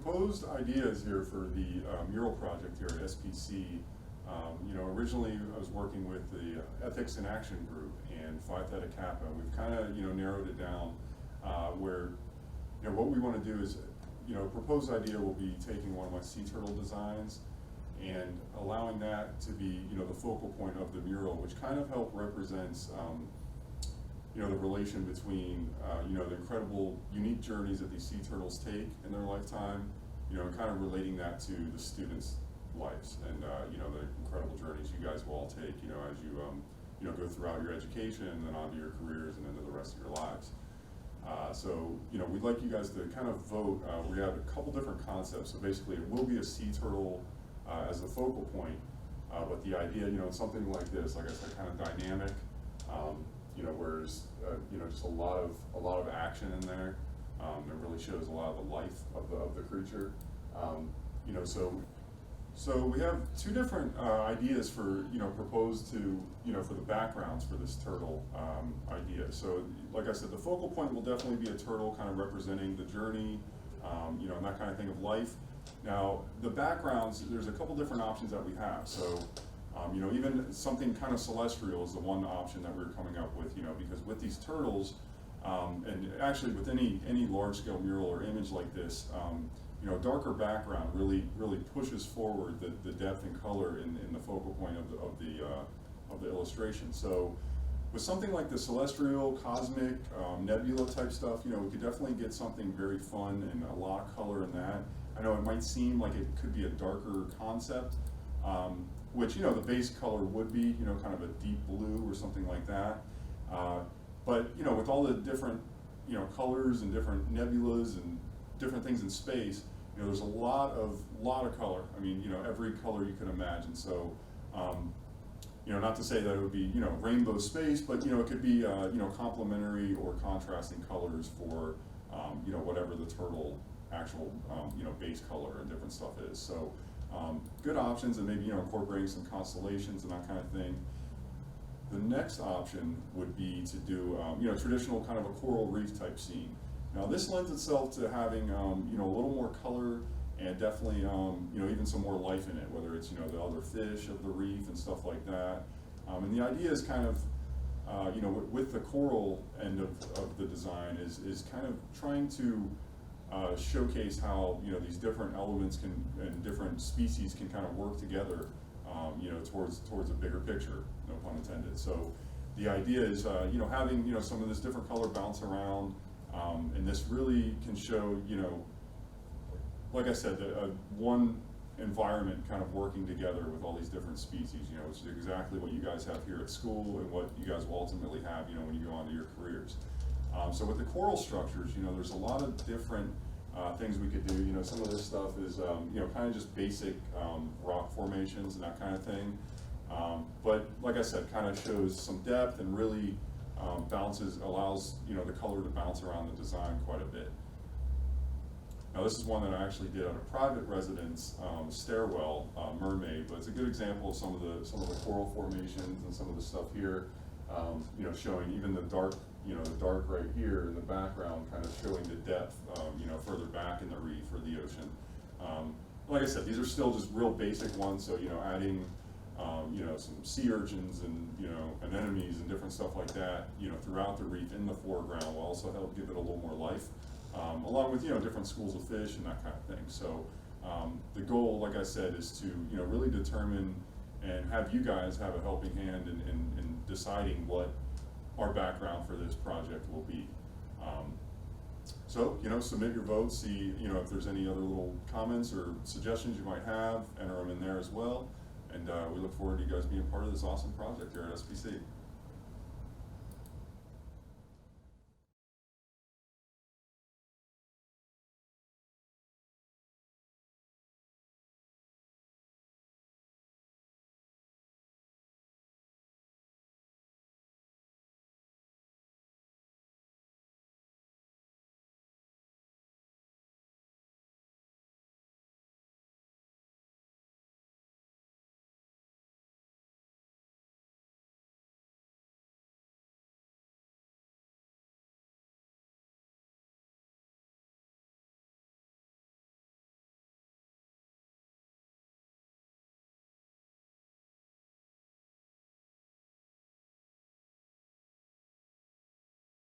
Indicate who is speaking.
Speaker 1: proposed ideas here for the mural project here at SPC, originally I was working with the Ethics in Action group and Phi Theta Kappa. We've kind of, narrowed it down where, what we want to do is, proposed idea will be taking one of my sea turtle designs and allowing that to be, the focal point of the mural, which kind of help represents, the relation between, the incredible, unique journeys that these sea turtles take in their lifetime, and kind of relating that to the students' lives and, the incredible journeys you guys will all take, as you, go throughout your education and then onto your careers and into the rest of your lives. So, we'd like you guys to kind of vote. We have a couple different concepts. So basically, it will be a sea turtle as the focal point, but the idea, something like this, like I said, kind of dynamic. Where there's, just a lot of action in there. It really shows a lot of the life of the creature. So we have two different ideas for, proposed to, for the backgrounds for this turtle idea. So like I said, the focal point will definitely be a turtle kind of representing the journey, and that kind of thing of life. Now, the backgrounds, there's a couple different options that we have. So, even something kind of celestial is the one option that we're coming up with, because with these turtles, and actually with any large-scale mural or image like this, darker background really pushes forward the depth and color in the focal point of the illustration. So with something like the celestial, cosmic, nebula type stuff, we could definitely get something very fun and a lot of color in that. I know it might seem like it could be a darker concept, which, the base color would be, kind of a deep blue or something like that. But, with all the different, colors and different nebulas and different things in space, there's a lot of color. I mean, every color you can imagine. So, not to say that it would be, rainbow space, but, it could be, complementary or contrasting colors for, whatever the turtle actual, base color and different stuff is. So, good options, and maybe, incorporating some constellations and that kind of thing. The next option would be to do, traditional kind of a coral reef type scene. Now this lends itself to having, a little more color and definitely, even some more life in it, whether it's, the other fish of the reef and stuff like that. And the idea is kind of, with the coral end of the design is kind of trying to showcase how, these different elements and different species can kind of work together, towards a bigger picture, no pun intended. So the idea is, having, some of this different color bounce around, and this really can show, like I said, one environment kind of working together with all these different species, which is exactly what you guys have here at school and what you guys will ultimately have, when you go on to your careers. So with the coral structures, there's a lot of different things we could do. Some of this stuff is, kind of just basic rock formations and that kind of thing. But like I said, kind of shows some depth and really allows, the color to bounce around the design quite a bit. Now this is one that I actually did on a private residence stairwell, mermaid, but it's a good example of some of the coral formations and some of the stuff here, showing even the dark, the dark right here in the background, kind of showing the depth, further back in the reef or the ocean. Like I said, these are still just real basic ones, so, adding, some sea urchins and, anemones and different stuff like that, throughout the reef in the foreground will also help give it a little more life, along with, different schools of fish and that kind of thing. So the goal, like I said, is to, really determine and have you guys have a helping hand in deciding what our background for this project will be. So, submit your votes, see, if there's any other little comments or suggestions you might have, enter them in there as well. And we look forward to you guys being part of this awesome project here at SPC.